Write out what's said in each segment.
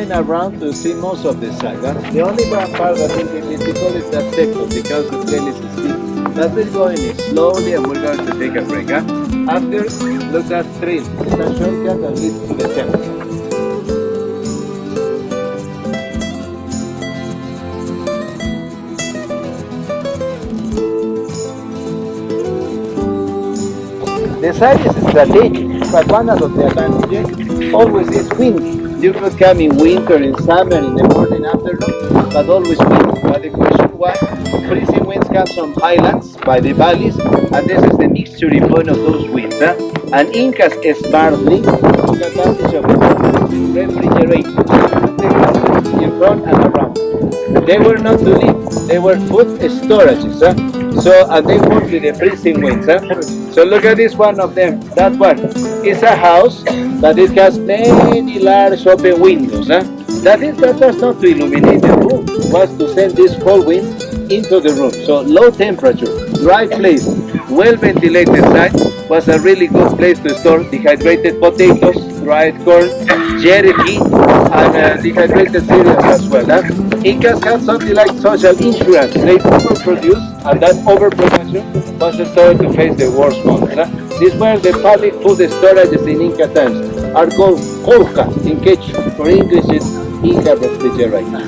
going around to see most of the site. The only one part that is difficult is that sector because the trail is steep. But we're going slowly and we're going to take a break. After, look at trail. It's a shortcut that leads to the temple. The site is strategic, but one of the advantages always is windy. You could come in winter, in summer, in the morning, afternoon, but always windy. But the question why? Freezing winds come from highlands, by the valleys, and this is the mixture point of those winds. And Incas smartly took advantage of it. Refrigerators, the houses in front and around. They were not to live, they were food storages. And they work with the freezing winds. So look at this one of them. That one is a house, but it has many large open windows. That was not to illuminate the room, it was to send this cold wind into the room. So low temperature, dry place, well ventilated site was a really good place to store dehydrated potatoes, dried corn, jerky, and dehydrated cereals as well. Incas had something like social insurance. They overproduced, and that overproduction was stored to face the worst moments. These were the public food storages in Inca times. Are called colca in Quechua. For English, it's Inca refrigerator.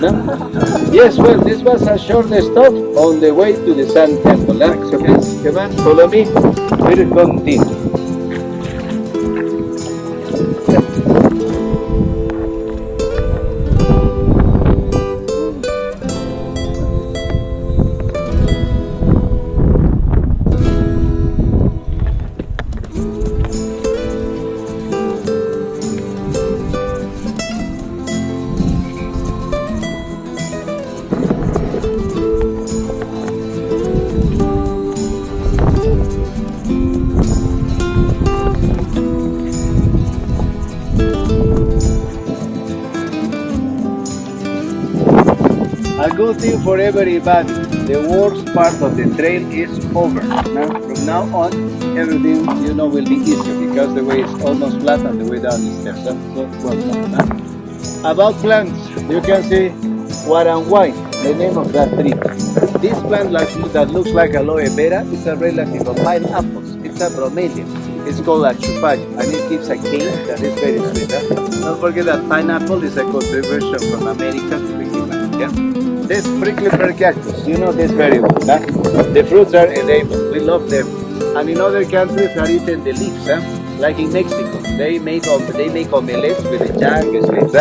Yes, well, this was a short stop on the way to the Sun Temple. So please, come on, follow me. We'll continue. A good thing for everybody, the worst part of the trail is over. From now on, everything will be easier because the way is almost flat and the way down is steps. So about plants, you can see Guaranguay, the name of that tree. This plant that looks like aloe vera is a relative of pineapples. It's a bromeliad. It's called a chupayo, and it gives a cane that is very sweet. Don't forget that pineapple is a contribution from America to the human. This prickly pear cactus, you know this very well. The fruits are edible, we love them. And in other countries are eaten the leaves, like in Mexico. They make omelets with the young leaves.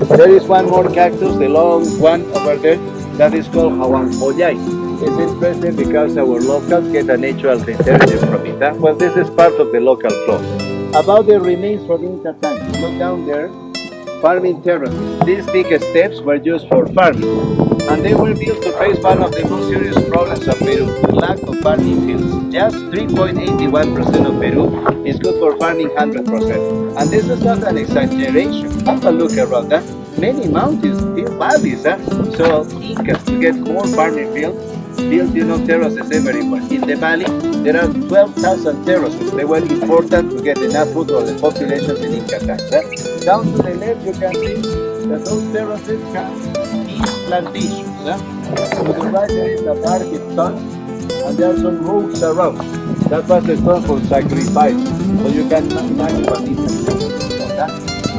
There is one more cactus, the long one over there, that is called Hawanpoyay. It's interesting because our locals get a natural detergent from it. Well, this is part of the local flora. About the remains from Inca times, look down there, farming terraces. These big steps were used for farming. And they were built to face one of the most serious problems of Peru, the lack of farming fields. Just 3.81% of Peru is good for farming 100%. And this is not an exaggeration. Have a look around. Many mountains, still valleys. So Incas, to get more farming fields, built terraces everywhere. In the valley, there are 12,000 terraces. They were important to get enough food for the populations in Inca times. Down to the left, you can see that those terraces have plantations. To the right there is a dark stone, and there are some roads around. That was the stone for sacrifice. So you can imagine what it is.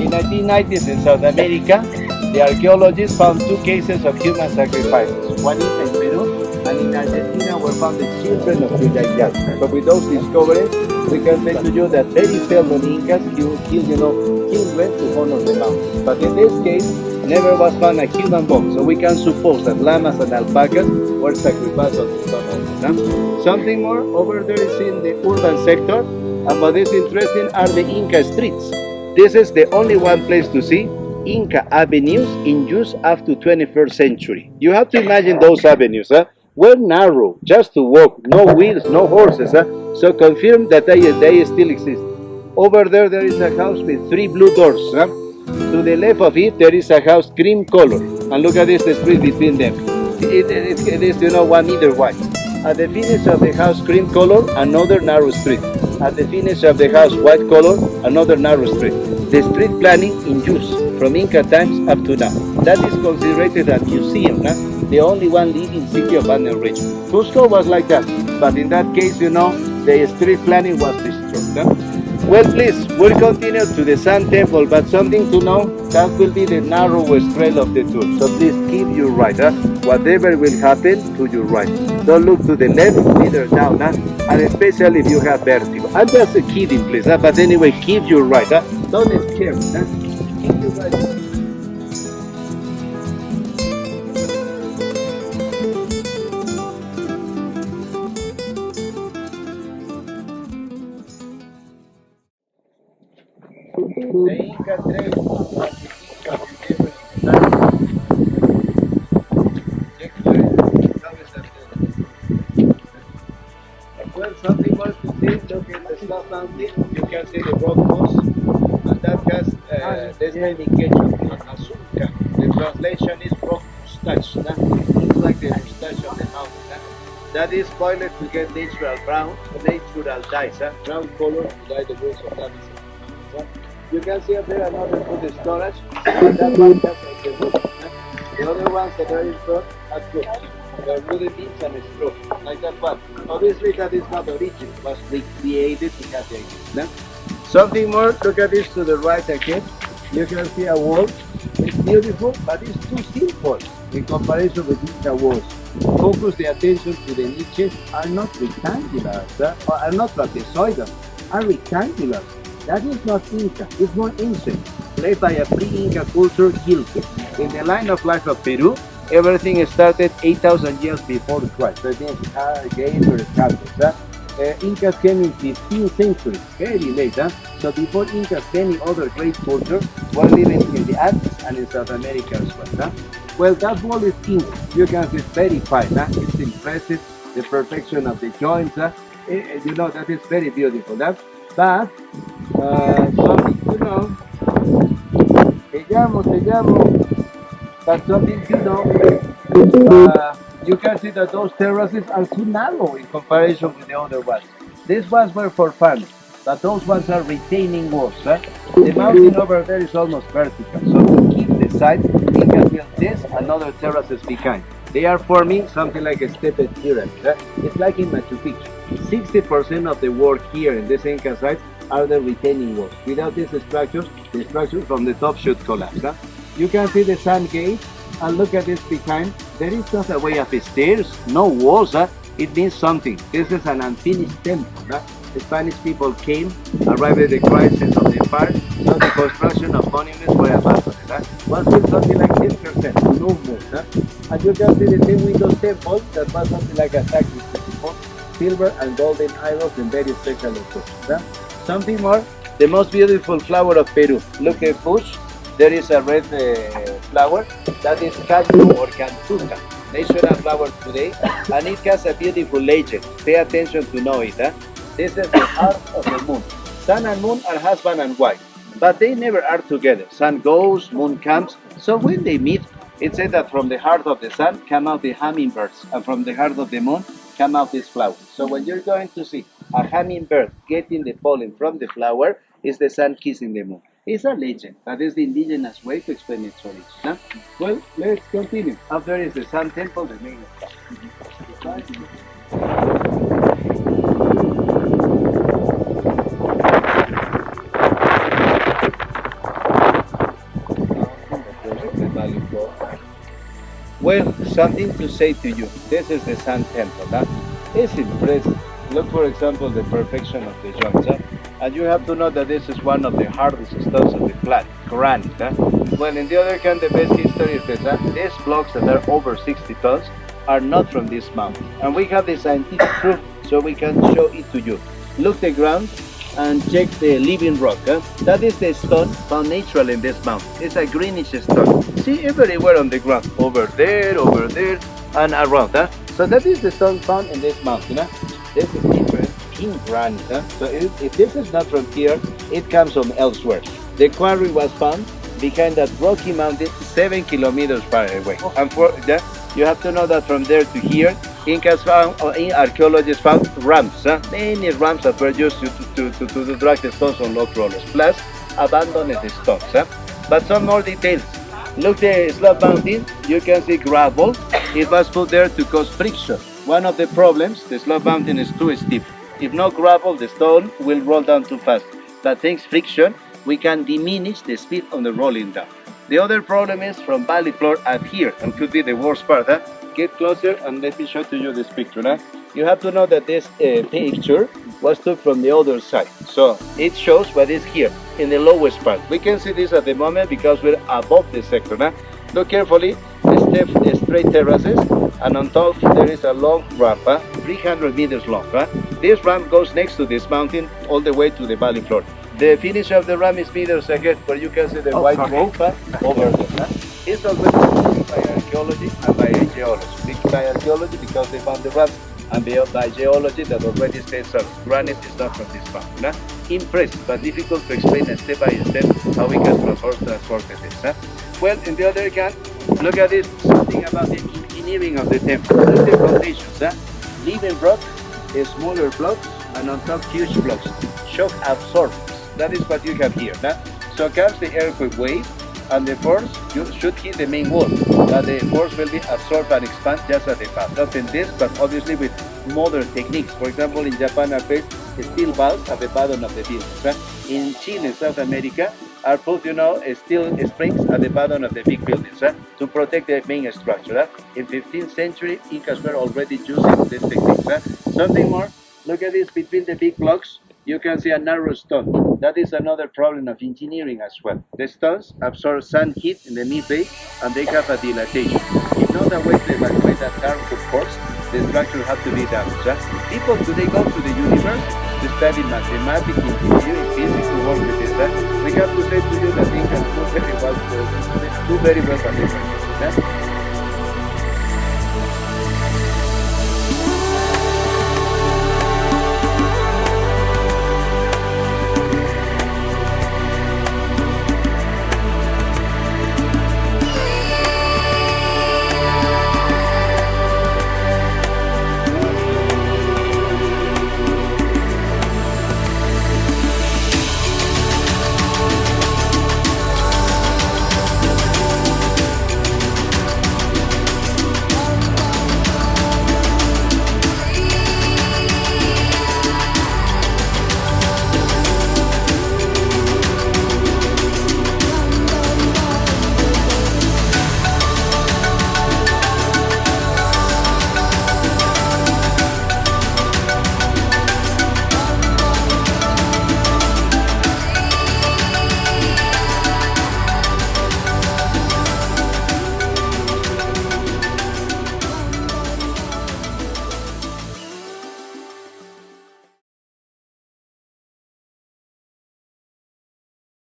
In 1990s in South America, the archaeologists found 2 cases of human sacrifices. One is in Peru, and in Argentina were found the children of Yuyayat. So with those discoveries, we can say to you that 37 Incas killed children to honor the mountain. But in this case, never was found a human bone, so we can suppose that llamas and alpacas were sacrificed on the stone. Something more over there is in the urban sector, and what is interesting are the Inca streets. This is the only one place to see Inca avenues in use up to 21st century. You have to imagine those avenues. Were narrow, just to walk, no wheels, no horses. So confirm that they still exist. Over there is a house with 3 blue doors. To the left of it, there is a house cream color. And look at this, the street between them. It is 1 meter wide. At the finish of the house cream color, another narrow street. At the finish of the house white color, another narrow street. The street planning in use from Inca times up to now. That is considered a museum, the only one living city of Andean region. Cusco was like that, but in that case, the street planning was destroyed. Well, please, we'll continue to the Sun Temple, but something to know, that will be the narrowest trail of the tour. So please keep your right. Whatever will happen, to your right. Don't look to the left, neither down, and especially if you have vertigo. I'm just kidding, please, but anyway, keep your right. Don't scare me. Keep your right. The Inca Trail was well, something more to see. Look at the South Mountain. You can see the rock moss, and that has this name in Quechua, azúcar. The translation is rock mustache. Looks like the mustache of the mountain. That is boiled to get natural dyes, brown color to dye the roots of that. You can see up there another food storage, and that one has the wood. The other ones that are in front are good. They are wooden beams and straw, like that one. Obviously that is not original, it was recreated to have the idea. Something more, look at this to the right again. You can see a wall. It's beautiful, but it's too simple in comparison with Inca walls. Focus the attention to the niches are not rectangular, or are not trapezoidal, are rectangular. That is not Inca, it's more ancient, led by a pre-Inca culture, Quilque. In the line of life of Peru, everything started 8,000 years before Christ. So it means Gates or Calvus. Incas came in 15th century, very late. So before Incas, many other great cultures were living in the Andes and in South America as well. Well, that wall is Inca. You can see it's very fine. It's impressive, the perfection of the joints. That is very beautiful. But something to know, te llamo, but something to know, you can see that those terraces are too narrow in comparison with the other ones. These ones were for fun, but those ones are retaining walls. The mountain over there is almost vertical, so to keep the side, we can build this and other terraces behind. They are forming something like a stepped pyramid. It's like in Machu Picchu. 60% of the work here in this Inca site are the retaining walls. Without these structures, the structure from the top should collapse. You can see the sun gate, and look at this behind. There is not a way of stairs, no walls. It means something. This is an unfinished temple. The Spanish people came, arrived at the crisis of the empire, so the construction of monuments were abandoned. Was built something like 10%, no more. And you can see the same windows temple that was something like a sacrifice, silver and golden idols in very special locations. Something more, the most beautiful flower of Peru. Look at the bush, there is a red flower, that is Cusco or Cantuca, national flower today, and it has a beautiful legend. Pay attention to know it. This is the heart of the moon. Sun and moon are husband and wife, but they never are together. Sun goes, moon comes, so when they meet, it said that from the heart of the sun come out the hummingbirds, and from the heart of the moon come out these flowers. So when you're going to see a hummingbird getting the pollen from the flower, is the sun kissing the moon. It's a legend, that is the indigenous way to explain its origin. Well, let's continue. Up there is the Sun Temple, the main stuff. Well, something to say to you. This is the Sun Temple. It's impressive. Look, for example, the perfection of the joints. And you have to know that this is one of the hardest stones of the planet, granite. Well, in the other hand, the best history is that these blocks that are over 60 tons are not from this mountain. And we have the scientific proof, so we can show it to you. Look the ground and check the living rock. That is the stone found naturally in this mountain. It's a greenish stone. See everywhere on the ground, over there, and around. So that is the stone found in this mountain. This is different in granite. So if this is not from here, it comes from elsewhere. The quarry was found behind that rocky mountain 7 kilometers far away. And you have to know that from there to here, Incas found, or archaeologists found ramps, many ramps that were used to drag the stones on log rollers, plus abandoned stones. But some more details. Look the slab mounting, you can see gravel. It was put there to cause friction. One of the problems, the slab mounting is too steep. If no gravel, the stone will roll down too fast. But thanks friction, we can diminish the speed on the rolling down. The other problem is from valley floor up here, and could be the worst part. Get closer and let me show to you this picture. You have to know that this picture was took from the other side. So it shows what is here in the lowest part. We can see this at the moment because we're above the sector. Look carefully, the straight terraces, and on top there is a long ramp, 300 meters long. This ramp goes next to this mountain all the way to the valley floor. The finish of the ramp is meters ahead, where you can see the white rope over there. It's already studied by archaeology and by geology. By archaeology because they found the ramp, and by geology that already states that granite is not from this mountain. Impressed, but difficult to explain step by step how we can transport this. Well, on the other hand, look at this, something about the engineering of the temple. Look at the foundations. Living rock, smaller blocks, and on top huge blocks. Shock absorbers. That is what you have here. So comes the earthquake wave, and the force you should hit the main wall. The force will be absorbed and expand just at the top. Not in this, but obviously with modern techniques. For example, in Japan are placed steel valves at the bottom of the buildings. In Chile, South America, are put, steel springs at the bottom of the big buildings to protect the main structure. In 15th century, Incas were already using these techniques. Something more, look at this, between the big blocks, you can see a narrow stone. That is another problem of engineering as well. The stones absorb sun heat in the midday and they have a dilatation. If not a way to evacuate that harmful force, the structure has to be damaged. People today go to the universe to study mathematics, engineering, physics, to work with this. We have to say to you that they can do very well, what they